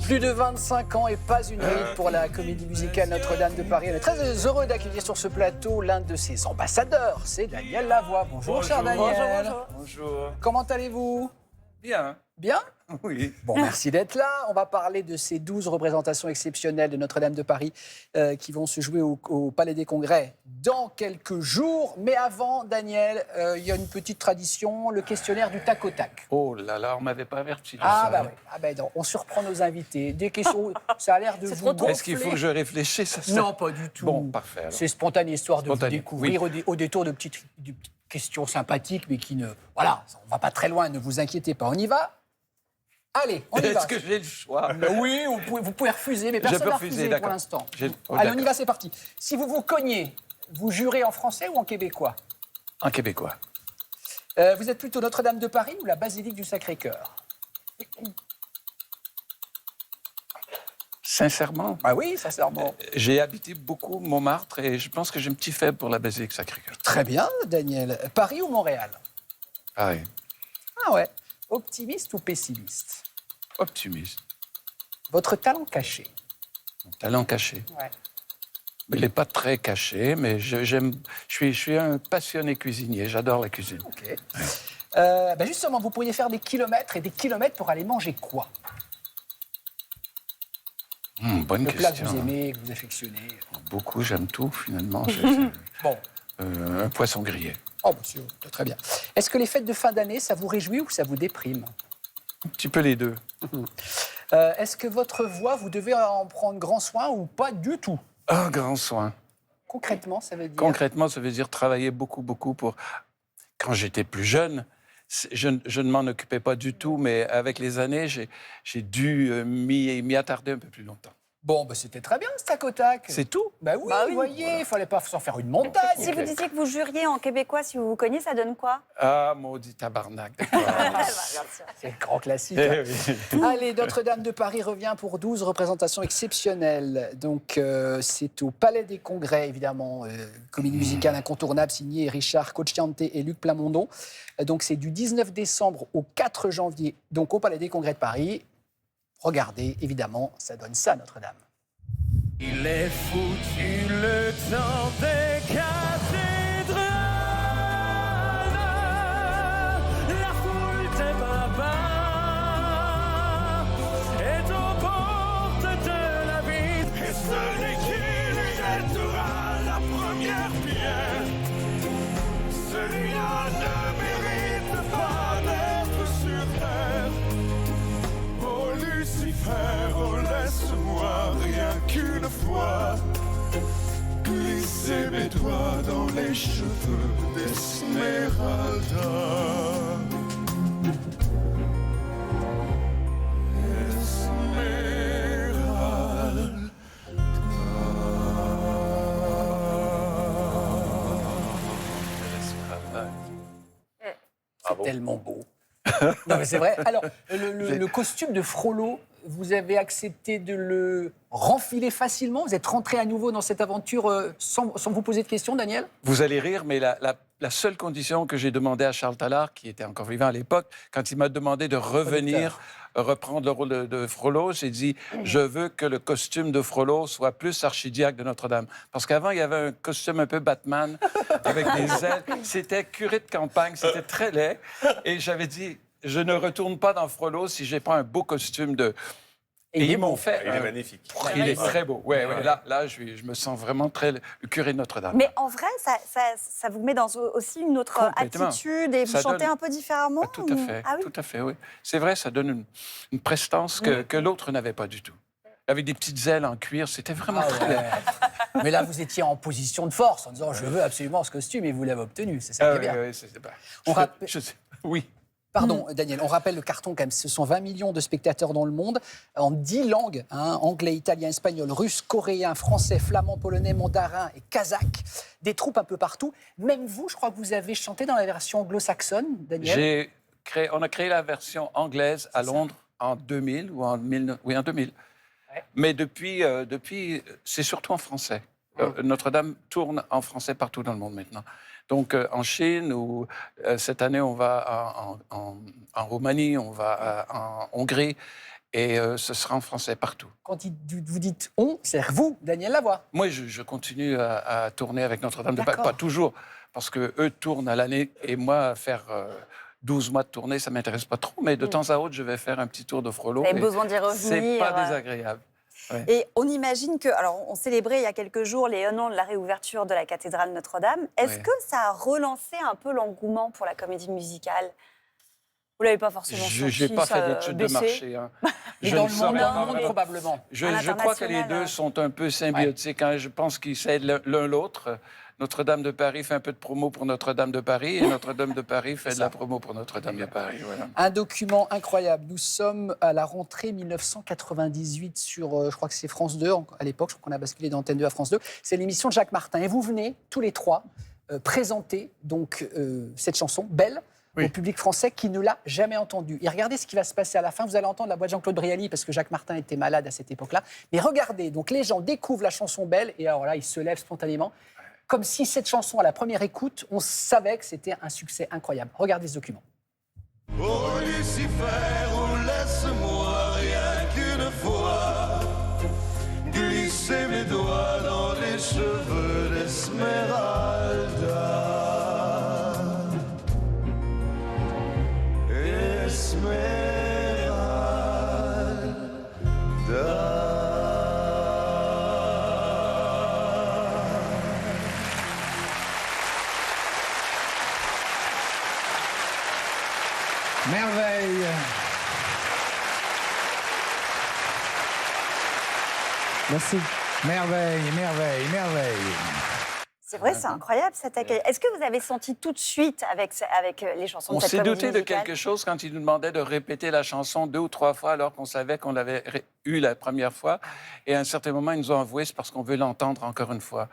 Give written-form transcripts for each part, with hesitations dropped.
Plus de 25 ans et pas une ride pour la comédie musicale Notre-Dame de Paris. On est très heureux d'accueillir sur ce plateau l'un de ses ambassadeurs, c'est Daniel Lavoie. Bonjour, cher Daniel. Bonjour. Comment allez-vous? Bien. Bien? Oui. Bon, merci d'être là. On va parler de ces 12 représentations exceptionnelles de Notre-Dame de Paris qui vont se jouer au Palais des Congrès dans quelques jours. Mais avant, Daniel, il y a une petite tradition, le questionnaire du tac au tac. Oh là là, on m'avait pas averti de Ah ça. bah oui, non, on surprend nos invités. Des questions, ça a l'air de vous gonfler. Est-ce qu'il faut que je réfléchisse à ça? Non, pas du tout. Bon, parfait. Alors. C'est spontané, histoire de Spontané, vous découvrir au détour de petites questions sympathiques, mais qui ne... Voilà, on ne va pas très loin, ne vous inquiétez pas. On y va? Allez, on y va. Est-ce que j'ai le choix? Oui, vous pouvez refuser, mais personne n'a refusé pour l'instant. Allez, on y va, c'est parti. Si vous vous cognez, vous jurez en français ou en québécois? En québécois. Vous êtes plutôt Notre-Dame de Paris ou la basilique du Sacré-Cœur? Sincèrement, Ah oui, sincèrement. j'ai habité beaucoup Montmartre et je pense que j'ai un petit faible pour la basilique Sacré-Cœur. Très bien, Daniel. Paris ou Montréal? Ah oui, Ah ouais. Optimiste ou pessimiste? optimiste. Votre talent caché? Mon talent caché. Ouais. Il n'est pas très caché, mais je suis un passionné cuisinier. J'adore la cuisine. Ok. Justement, vous pourriez faire des kilomètres et des kilomètres pour aller manger quoi? Bonne Le plat question. que vous aimez, que vous affectionnez. Beaucoup, j'aime tout finalement. Bon. Un poisson grillé. Oh, monsieur, très bien. Est-ce que les fêtes de fin d'année, ça vous réjouit ou ça vous déprime? Un petit peu les deux. Est-ce que votre voix, vous devez en prendre grand soin ou pas du tout? Un grand soin. Concrètement, ça veut dire? Concrètement, ça veut dire travailler beaucoup pour... Quand j'étais plus jeune, je ne m'en occupais pas du tout, mais avec les années, j'ai dû m'y attarder un peu plus longtemps. Bon, c'était très bien, ce tac au tac. C'est tout? Oui, vous voyez, il fallait pas s'en faire une montagne. Si vous disiez que vous juriez en québécois, si vous vous cognez, ça donne quoi? Ah, maudit tabarnak. d'accord. Bien sûr. C'est le grand classique. Eh oui. Allez, Notre-Dame de Paris revient pour 12 représentations exceptionnelles. Donc, c'est au Palais des Congrès, évidemment, comédie musicale incontournable signée Richard Cocciante et Luc Plamondon. Donc, c'est du 19 décembre au 4 janvier, donc au Palais des Congrès de Paris. Regardez, évidemment, ça donne ça, Notre-Dame. Il est foutu le temps des cathédrales. La foule des barbares est aux portes de la ville. Et celui qui lui jettera la première pierre, celui-là ne mérite pas d'être sur terre. Oh Lucifer, oh laisse-moi rien qu'une fois glisser mes doigts dans les cheveux d'Esmeralda. C'est tellement beau. Non, mais c'est vrai. Alors, le costume de Frollo, vous avez accepté de le renfiler facilement? Vous êtes rentré à nouveau dans cette aventure sans vous poser de questions, Daniel? Vous allez rire, mais la seule condition que j'ai demandé à Charles Tallard, qui était encore vivant à l'époque, quand il m'a demandé de revenir reprendre le rôle de Frollo, j'ai dit « Je veux que le costume de Frollo soit plus archidiacre de Notre-Dame. » Parce qu'avant, il y avait un costume un peu Batman, avec des ailes. C'était curé de campagne, c'était très laid. Et j'avais dit « Je ne retourne pas dans Frollo si je n'ai pas un beau costume de... » Et ils m'ont fait... Il est magnifique. Il est très beau. Ouais. Là je me sens vraiment très... Le curé de Notre-Dame. Mais en vrai, ça vous met dans aussi une autre Complètement. attitude et vous Ça chantez donne- un peu différemment? Ah, tout à fait, Ah oui. tout à fait, oui. C'est vrai, ça donne une prestance que l'autre n'avait pas du tout. Avec des petites ailes en cuir, c'était vraiment Ah très ouais. laid. Mais là, vous étiez en position de force en disant « Je veux absolument ce costume » et vous l'avez obtenu. C'est ça qui est bien. On rappelle- Oui. Pardon, Daniel, on rappelle le carton quand même. Ce sont 20 millions de spectateurs dans le monde, en 10 langues, anglais, italien, espagnol, russe, coréen, français, flamand, polonais, mandarin et kazakh. Des troupes un peu partout. Même vous, je crois que vous avez chanté dans la version anglo-saxonne, Daniel. On a créé la version anglaise à Londres en 2000 ou en 2000. Ouais. Mais depuis, c'est surtout en français. Notre-Dame tourne en français partout dans le monde maintenant. Donc en Chine, ou cette année on va en Roumanie, on va en Hongrie. Et ce sera en français partout. Quand vous dites on, c'est vous, Daniel Lavoie. Moi, je continue à tourner avec Notre-Dame de Paris. D'accord. Pas toujours, parce qu'eux tournent à l'année. Et moi, faire 12 mois de tournée, ça ne m'intéresse pas trop. Mais de temps à autre, je vais faire un petit tour de Frollo. Vous avez besoin d'y revenir. C'est pas désagréable. Ouais. Et on imagine que, alors on célébrait il y a quelques jours les 1 an de la réouverture de la cathédrale Notre-Dame. Est-ce Ouais. que ça a relancé un peu l'engouement pour la comédie musicale? Vous l'avez pas forcément senti, Je n'ai pas ça fait d'études de baisser marché. Hein. Et Je dans ne le saurais monde, pas dans le monde, vraiment. probablement. À Je crois que les l'international, deux sont un peu symbiotiques. Hein. Je pense qu'ils s'aident l'un l'autre. Notre-Dame de Paris fait un peu de promo pour Notre-Dame de Paris et Notre-Dame de Paris fait de la promo pour Notre-Dame de Paris. Voilà. Un document incroyable. Nous sommes à la rentrée 1998 sur, je crois que c'est France 2, à l'époque, je crois qu'on a basculé d'Antenne 2 à France 2. C'est l'émission de Jacques Martin. Et vous venez, tous les trois, présenter donc, cette chanson, Belle, au public français qui ne l'a jamais entendue. Et regardez ce qui va se passer à la fin. Vous allez entendre la voix de Jean-Claude Brialy parce que Jacques Martin était malade à cette époque-là. Mais regardez, donc les gens découvrent la chanson Belle et alors là, ils se lèvent spontanément. Comme si cette chanson, à la première écoute, on savait que c'était un succès incroyable. Regardez ce document. Oh Lucifer, oh laisse-moi rien qu'une fois glisser mes doigts dans les cheveux d'Esmeralda. Merveille. Merci. Merveille, merveille, merveille. C'est vrai, c'est incroyable cet accueil. Est-ce que vous avez senti tout de suite avec les chansons On de cette s'est comédie douté de musicale? quelque chose quand ils nous demandaient de répéter la chanson 2 ou 3 fois alors qu'on savait qu'on l'avait eue la première fois. Et à un certain moment, ils nous ont avoué c'est parce qu'on veut l'entendre encore une fois.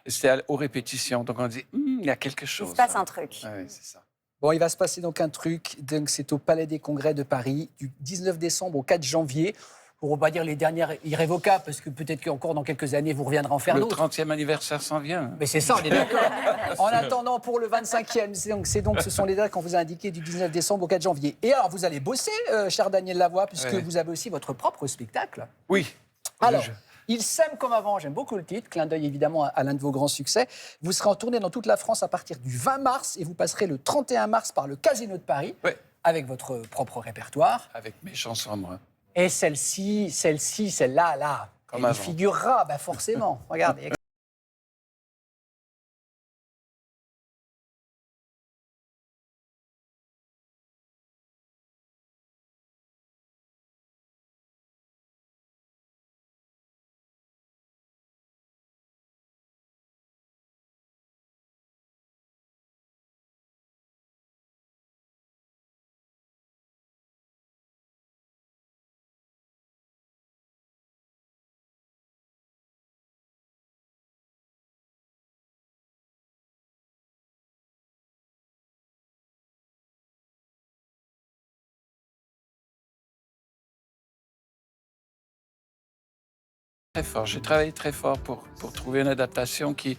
Et c'était aux répétitions. Donc on dit, il y a quelque chose. Il se passe là. un truc. Oui, c'est ça. Bon, il va se passer donc un truc. Donc, c'est au Palais des Congrès de Paris, du 19 décembre au 4 janvier. On ne va pas dire les dernières irrévocables, parce que peut-être qu'encore dans quelques années, vous reviendrez en faire Le d'autres. 30e anniversaire s'en vient. Mais c'est ça, on est d'accord. En attendant, pour le 25e, ce sont les dates qu'on vous a indiquées du 19 décembre au 4 janvier. Et alors, vous allez bosser, cher Daniel Lavoie, puisque Ouais. vous avez aussi votre propre spectacle. Oui. Alors, Je- Il s'aime comme avant, j'aime beaucoup le titre, clin d'œil évidemment à l'un de vos grands succès. Vous serez en tournée dans toute la France à partir du 20 mars et vous passerez le 31 mars par le Casino de Paris Ouais. avec votre propre répertoire. Avec mes chansons, moi. Et celle-là, là, Comme elle y avant. figurera, bah forcément. Regardez. Très fort. J'ai travaillé très fort pour trouver une adaptation qui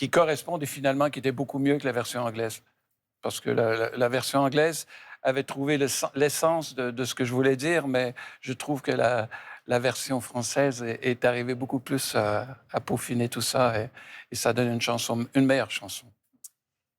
corresponde et finalement qui était beaucoup mieux que la version anglaise. Parce que la version anglaise avait trouvé l'essence de ce que je voulais dire, mais je trouve que la version française est arrivée beaucoup plus à peaufiner tout ça et ça donne une meilleure chanson.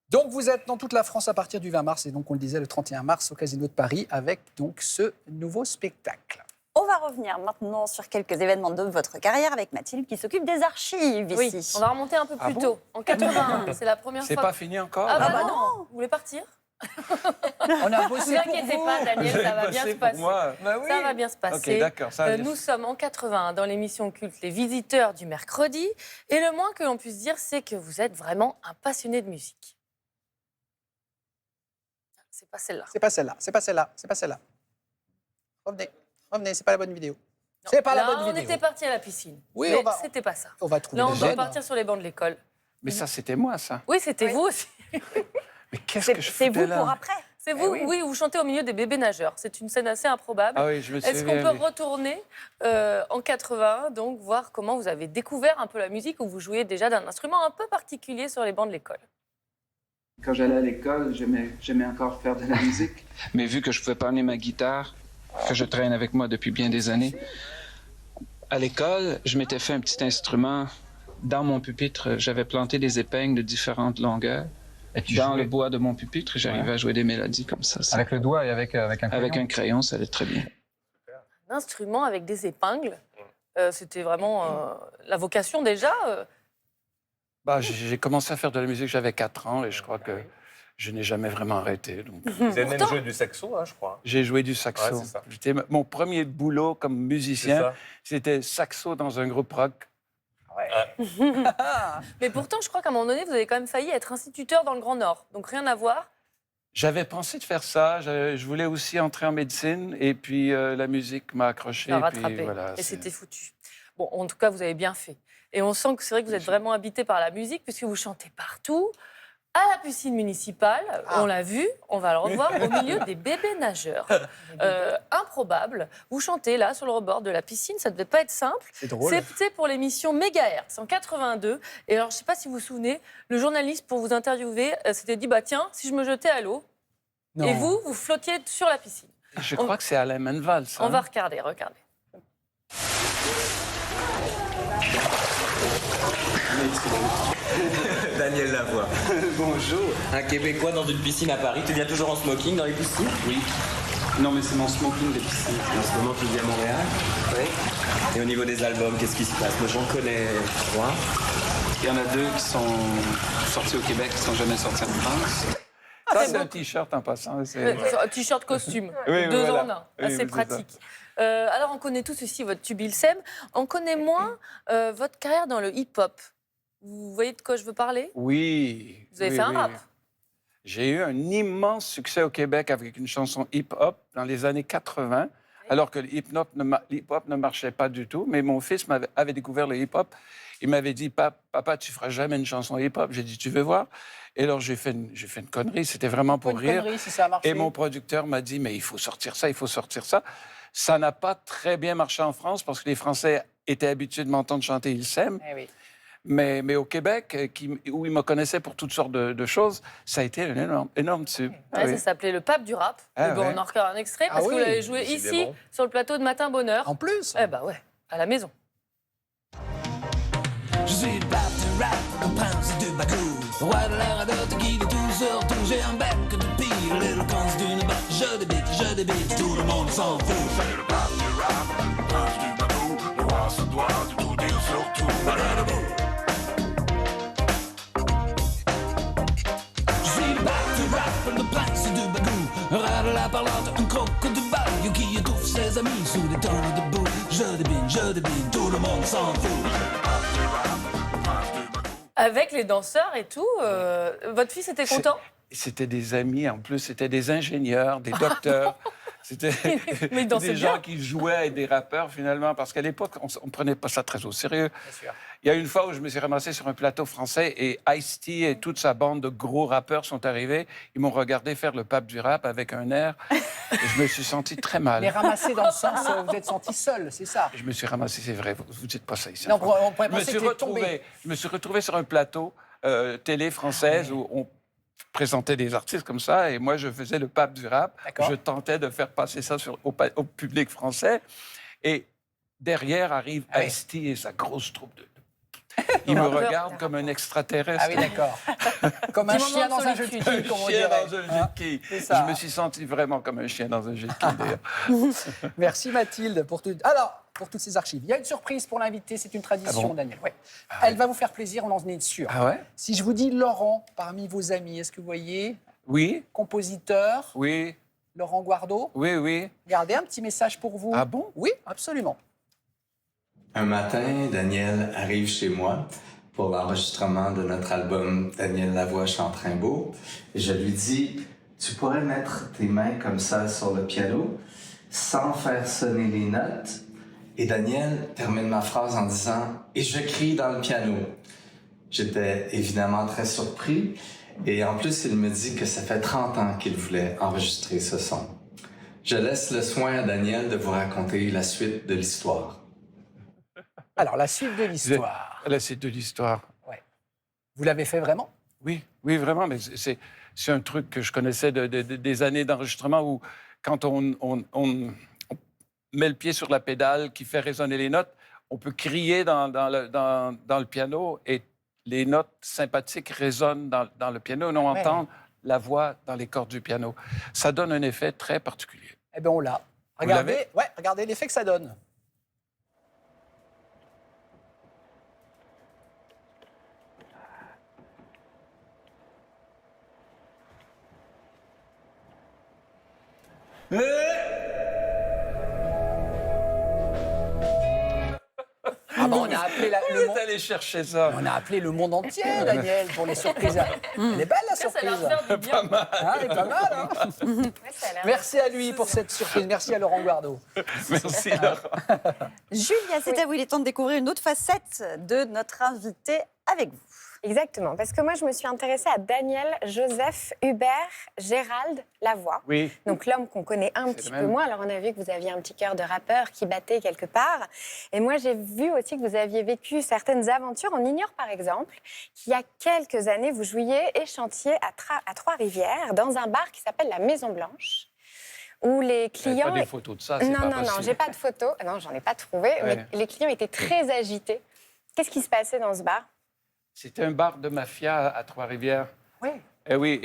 Donc vous êtes dans toute la France à partir du 20 mars et donc on le disait le 31 mars au Casino de Paris avec donc ce nouveau spectacle. On va revenir maintenant sur quelques événements de votre carrière avec Mathilde qui s'occupe des archives Oui, ici. on va remonter un peu plus bon tôt. En 81, c'est la première C'est fois. pas fini encore Ah bah bah non. Vous voulez partir? On a Ne bossé vous pour inquiétez vous. pas, Daniel, Vous ça avez va bien bossé se pour passer. moi. Bah oui. Ça va bien se passer. Ok, d'accord. Ça va bien Nous sommes en 81 dans l'émission culte Les Visiteurs du mercredi. Et le moins que l'on puisse dire, c'est que vous êtes vraiment un passionné de musique. C'est pas celle-là. C'est pas celle-là, c'est pas celle-là, c'est pas celle-là. Revenez, c'est pas la bonne vidéo. C'est pas la Là, bonne on vidéo. était parti à la piscine. Oui, mais on va- c'était pas ça. On va trouver Là, on des doit gènes. partir sur les bancs de l'école. Mais ça, c'était moi, ça. Oui, c'était vous aussi. Mais qu'est-ce que je C'est foutais vous là pour après. C'est vous, oui, vous chantez au milieu des bébés nageurs. C'est une scène assez improbable. Ah oui, je me Est-ce souviens. qu'on peut oui. retourner en 81, donc voir comment vous avez découvert un peu la musique, où vous jouiez déjà d'un instrument un peu particulier sur les bancs de l'école? Quand j'allais à l'école, j'aimais encore faire de la musique. Mais vu que je pouvais pas amener ma guitare, que je traîne avec moi depuis bien des années. À l'école, je m'étais fait un petit instrument. Dans mon pupitre, j'avais planté des épingles de différentes longueurs. Et tu Dans jouais le bois de mon pupitre, j'arrivais à jouer des mélodies comme ça. avec le doigt et avec un crayon? Avec un crayon, ça allait très bien. Un instrument avec des épingles. C'était vraiment la vocation déjà. Bah, j'ai commencé à faire de la musique, j'avais 4 ans et je crois que je n'ai jamais vraiment arrêté. Donc. Vous avez même Pourtant- joué du saxo, hein, je crois. J'ai joué du saxo. Ouais, c'est ça. Mon premier boulot comme C'est musicien, ça. c'était saxo dans un groupe rock. Mais pourtant, je crois qu'à un moment donné, vous avez quand même failli être instituteur dans le Grand Nord. Donc rien à voir. J'avais pensé de faire ça. Je voulais aussi entrer en médecine et puis la musique m'a accroché. Ça a et puis, rattrapé. voilà, et c'est- c'était foutu. Bon, en tout cas, vous avez bien fait. Et on sent que c'est vrai que vous êtes vraiment habité par la musique, puisque vous chantez partout. À la piscine municipale, on l'a vu, on va le revoir, au milieu des bébés nageurs. Improbable. Vous chantez là, sur le rebord de la piscine, ça ne devait pas être simple. C'est drôle. C'était pour l'émission Mégahertz en 82. Et alors, je ne sais pas si vous vous souvenez, le journaliste, pour vous interviewer, s'était dit, bah tiens, si je me jetais à l'eau, Non. et vous flottiez sur la piscine. Je crois que c'est Alain Menval, ça. On va regarder, regardez. Daniel Lavoie. Bonjour. Un Québécois dans une piscine à Paris. Tu viens toujours en smoking dans les piscines? Oui. Non, mais c'est mon smoking de piscine. En ce moment, tu vis à Montréal? Oui. Et au niveau des albums, qu'est-ce qui se passe? Moi, j'en connais 3. Il y en a 2 qui sont sortis au Québec, qui ne sont jamais sortis en France. Ça, c'est c'est un beau. t-shirt en passant. c'est- Un t-shirt costume, Oui, 2 voilà. en 1, Oui, assez oui, c'est pratique. Alors, on connaît tous aussi votre tube Ilsem. On connaît moins votre carrière dans le hip-hop. Vous voyez de quoi je veux parler? Oui. Vous avez oui, fait un oui. rap. J'ai eu un immense succès au Québec avec une chanson hip-hop dans les années 80, alors que le hip-hop ne marchait pas du tout. Mais mon fils avait découvert le hip-hop. Il m'avait dit, Papa, tu feras jamais une chanson hip-hop. J'ai dit, tu veux voir? Et alors, j'ai fait une connerie. C'était vraiment pour Une rire. connerie, si ça a marché. Et mon producteur m'a dit, mais il faut sortir ça, il faut sortir ça. Ça n'a pas très bien marché en France parce que les Français étaient habitués de m'entendre chanter Il s'aime. Eh oui. Mais au Québec, où ils me connaissaient pour toutes sortes de choses, ça a été un énorme tube. Ah Ouais, oui. Ça s'appelait Le Pape du rap. Ah Mais bon, ouais. on en regarde un extrait parce Ah que vous oui, l'avez joué ici, décidément. sur le plateau de Matin Bonheur. En plus. Eh ben ouais, à la maison. Je suis le pape du rap, le prince du bagou. Roi de l'air à d'autres qui dit tout sur tout. J'ai un bec de pire, l'éloquence d'une batte. Je débite, tout le monde s'en fout. C'est le pape du rap, le prince du bagou. Le roi se doit de tout dire sur tout. Je suis le pape du rap, le prince du bagou. Rare la parlante, un croque de bague qui étouffe ses amis sous des tonnes de boue. Je débine, tout le monde s'en fout. Avec les danseurs et tout, votre fils était content? C'était des amis, en plus, c'était des ingénieurs, des docteurs. C'était Mais il dansait des gens bien. qui jouaient avec des rappeurs, finalement, parce qu'à l'époque, on ne prenait pas ça très au sérieux. Il y a une fois où je me suis ramassé sur un plateau français et Ice-T et toute sa bande de gros rappeurs sont arrivés. Ils m'ont regardé faire le pape du rap avec un air. Et je me suis senti très mal. Les ramasser dans le sens, vous êtes senti seul, c'est ça? Je me suis ramassé, c'est vrai, vous ne dites pas ça ici. Non, en France. on pourrait penser que vous êtes tombé. Je me suis retrouvé sur un plateau télé française où on présentait des artistes comme ça et moi je faisais le pape du rap. D'accord. Je tentais de faire passer ça au public français et derrière arrive Ah oui. Ice-T et sa grosse troupe de... Il me regarde comme un extraterrestre. Ah oui, d'accord. Comme un Petit chien moment dans de un jeu de solitude. quilles, Un comme on chien dirait. dans un jeu Hein, de quilles. c'est ça. Je me suis senti vraiment comme un chien dans un jeu de quilles, d'ailleurs. Merci Mathilde pour tout. Alors, pour toutes ces archives. Il y a une surprise pour l'invité, c'est une tradition, Ah bon Daniel. Ouais. Elle va vous faire plaisir, on en est sûr. Ah ouais? Si je vous dis Laurent parmi vos amis, est-ce que vous voyez Oui, compositeur oui, Laurent Guardo? oui, oui. Regardez un petit message pour vous. Ah bon? Oui, absolument. Un matin, Daniel arrive chez moi pour l'enregistrement de notre album Daniel Lavoie chante Rimbaud. Et je lui dis, tu pourrais mettre tes mains comme ça sur le piano sans faire sonner les notes. Et Daniel termine ma phrase en disant, et je crie dans le piano. J'étais évidemment très surpris. Et en plus, il me dit que ça fait 30 ans qu'il voulait enregistrer ce son. Je laisse le soin à Daniel de vous raconter la suite de l'histoire. Alors, la suite de l'histoire. Là, c'est de l'histoire. Vous l'avez fait vraiment? Oui, oui, vraiment. Mais c'est un truc que je connaissais des années d'enregistrement où, quand on met le pied sur la pédale, qui fait résonner les notes, on peut crier dans le piano et les notes sympathiques résonnent dans le piano et on entend la voix dans les cordes du piano. Ça donne un effet très particulier. Eh bien, on l'a. Regardez, regardez l'effet que ça donne. Ah bon, on a appelé le monde. Allez chercher ça. On a appelé le monde entier, Daniel, pour les surprises. Elle est belle, la Ça surprise. va faire du bien. Elle est pas mal, hein. Ça a l'air- Merci à lui pour cette surprise. Merci à Laurent Guardo. Merci, Laurent. Julia, c'est à vous, il est temps de découvrir une autre facette de notre invité avec vous. Exactement, parce que moi, je me suis intéressée à Daniel, Joseph, Hubert, Gérald Lavoie. Oui. Donc l'homme qu'on connaît un C'est petit le peu même. moins. Alors on a vu que vous aviez un petit cœur de rappeur qui battait quelque part. Et moi, j'ai vu aussi que vous aviez vécu certaines aventures. On ignore par exemple qu'il y a quelques années, vous jouiez et chantiez à Trois-Rivières dans un bar qui s'appelle la Maison Blanche, où les Il n'y a clients... pas des photos de ça, c'est Non, pas non, possible. non, j'ai pas de photos. Non, j'en ai pas trouvé. Ouais. Mais les clients étaient très agités. Qu'est-ce qui se passait dans ce bar? C'était un bar de mafia à Trois-Rivières. Oui. Et oui,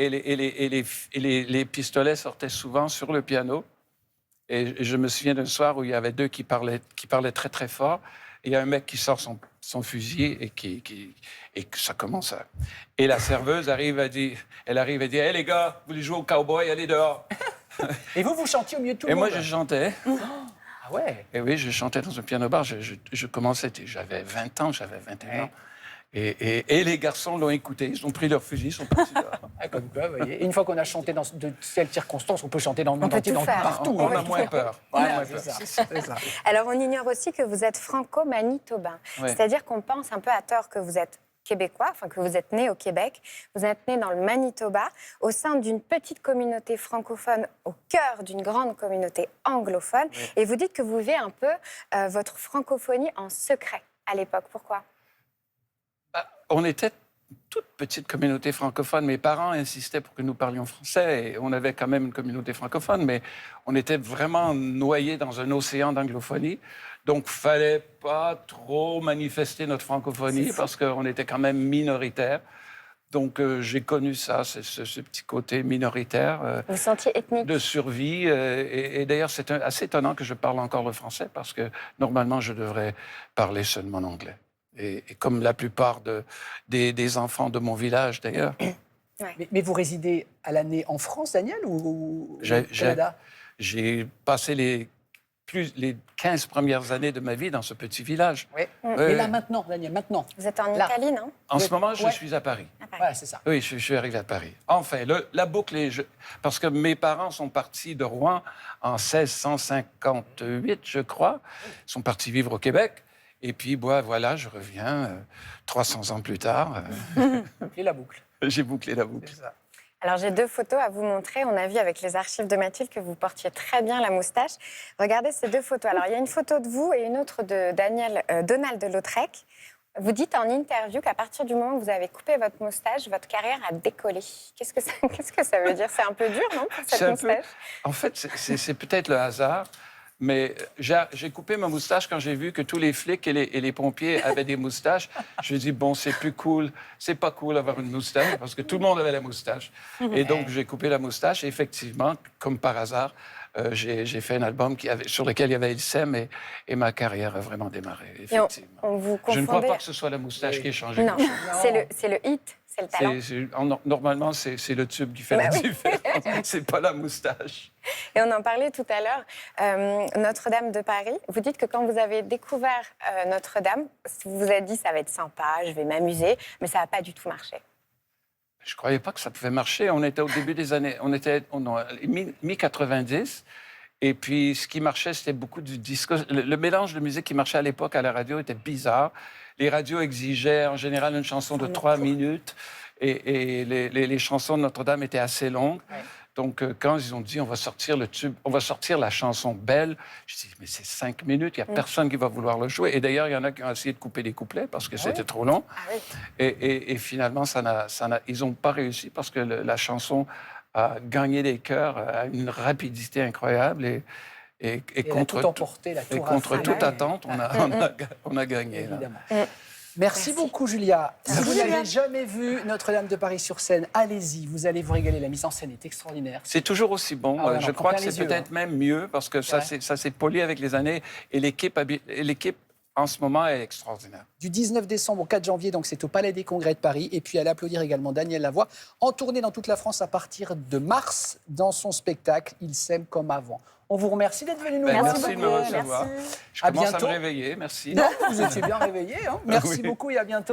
les pistolets sortaient souvent sur le piano. Et je me souviens d'un soir où il y avait deux qui parlaient très, très fort. Et il y a un mec qui sort son fusil et et que ça commence à... Et la serveuse arrive et dit, « Hey les gars, vous voulez jouer au cowboy, allez dehors. » Et vous chantiez au milieu de tout le Et monde. moi, je chantais. Ah ouais. Et oui, je chantais dans un piano-bar. Je commençais, j'avais 20 ans, j'avais 21 ans. Et les garçons l'ont écouté, ils ont pris leur fusil, ils sont partis dehors. Ah, comme quoi, vous voyez. Et une fois qu'on a chanté dans de telles circonstances, on peut chanter dans le monde peut entier, tout faire. partout. On hein. a moins peur. Voilà, c'est ça. C'est ça. Alors, on ignore aussi que vous êtes franco-manitobain. Ouais. C'est-à-dire qu'on pense un peu à tort que vous êtes québécois, enfin que vous êtes né au Québec. Vous êtes né dans le Manitoba, au sein d'une petite communauté francophone, au cœur d'une grande communauté anglophone. Et vous dites que vous vivez un peu votre francophonie en secret à l'époque. Pourquoi? On était une toute petite communauté francophone. Mes parents insistaient pour que nous parlions français. Et on avait quand même une communauté francophone, mais on était vraiment noyés dans un océan d'anglophonie. Donc, il ne fallait pas trop manifester notre francophonie parce qu'on était quand même minoritaire. Donc, j'ai connu ça, ce petit côté minoritaire Vous vous sentiez ethnique? de survie. Et d'ailleurs, c'est assez étonnant que je parle encore le français parce que normalement, je devrais parler seulement anglais. Et comme la plupart des enfants de mon village, d'ailleurs. Mais vous résidez à l'année en France, Daniel, ou au Canada? J'ai passé les 15 premières années de ma vie dans ce petit village. Oui. Mais là, maintenant, Daniel, maintenant. Vous êtes en Là. Italie, non? En ce moment, je Ouais. suis à Paris. Voilà, c'est ça. Oui, je suis arrivé à Paris. Enfin, la boucle est... Parce que mes parents sont partis de Rouen en 1658, je crois. Ils sont partis vivre au Québec. Et puis, voilà, je reviens 300 ans plus tard. Et la boucle. J'ai bouclé la boucle. C'est ça. Alors, j'ai deux photos à vous montrer. On a vu avec les archives de Mathilde que vous portiez très bien la moustache. Regardez ces deux photos. Alors, il y a une photo de vous et une autre de Donald de Lautrec. Vous dites en interview qu'à partir du moment où vous avez coupé votre moustache, votre carrière a décollé. Qu'est-ce que ça veut dire? C'est un peu dur, non, pour cette moustache? En fait, c'est peut-être le hasard. Mais j'ai coupé ma moustache quand j'ai vu que tous les flics et les pompiers avaient des moustaches. Je me suis dit, bon, c'est plus cool. C'est pas cool d'avoir une moustache parce que tout le monde avait la moustache. Et donc, j'ai coupé la moustache. Et effectivement, comme par hasard, j'ai fait un album sur lequel il y avait Ilsem et ma carrière a vraiment démarré, effectivement. On vous Je ne crois confondait- pas que ce soit la moustache qui ait changé. Non, c'est le hit, c'est le talent. Normalement, c'est le tube qui fait Bah la oui. différence. C'est pas la moustache. Et on en parlait tout à l'heure, Notre-Dame de Paris. Vous dites que quand vous avez découvert Notre-Dame, vous vous êtes dit ça va être sympa, je vais m'amuser, mais ça n'a pas du tout marché. Je ne croyais pas que ça pouvait marcher. On était au début des années... On était mi-90. Et puis, ce qui marchait, c'était beaucoup du disco. Le mélange de musique qui marchait à l'époque à la radio était bizarre. Les radios exigeaient en général une chanson de 3 minutes. Et les chansons de Notre-Dame étaient assez longues. Ouais. Donc, quand ils ont dit, on va sortir le tube, on va sortir la chanson belle, je dis, mais c'est 5 minutes, il n'y a personne qui va vouloir le jouer. Et d'ailleurs, il y en a qui ont essayé de couper les couplets parce que c'était trop long. Ah oui. Et finalement, ils n'ont pas réussi parce que la chanson a gagné des cœurs à une rapidité incroyable. Et Elle a tout emporté, la et tour contre Eiffel. toute attente, on a gagné. Là. Évidemment. Merci beaucoup, Julia. Si vous n'avez jamais vu Notre-Dame de Paris sur scène, allez-y, vous allez vous régaler. La mise en scène est extraordinaire. C'est toujours aussi bon. Ah ouais, Je on crois prend que plein c'est les yeux, peut-être même mieux parce que ça s'est poli avec les années et l'équipe en ce moment est extraordinaire. Du 19 décembre au 4 janvier, donc c'est au Palais des Congrès de Paris. Et puis allez applaudir également Daniel Lavoie, en tournée dans toute la France à partir de mars dans son spectacle « Il s'aime comme avant ». On vous remercie d'être venu nous voir. Merci de me recevoir. Je commence à me réveiller. Merci. Non, vous étiez bien réveillé. Hein. Merci Oui. beaucoup et à bientôt.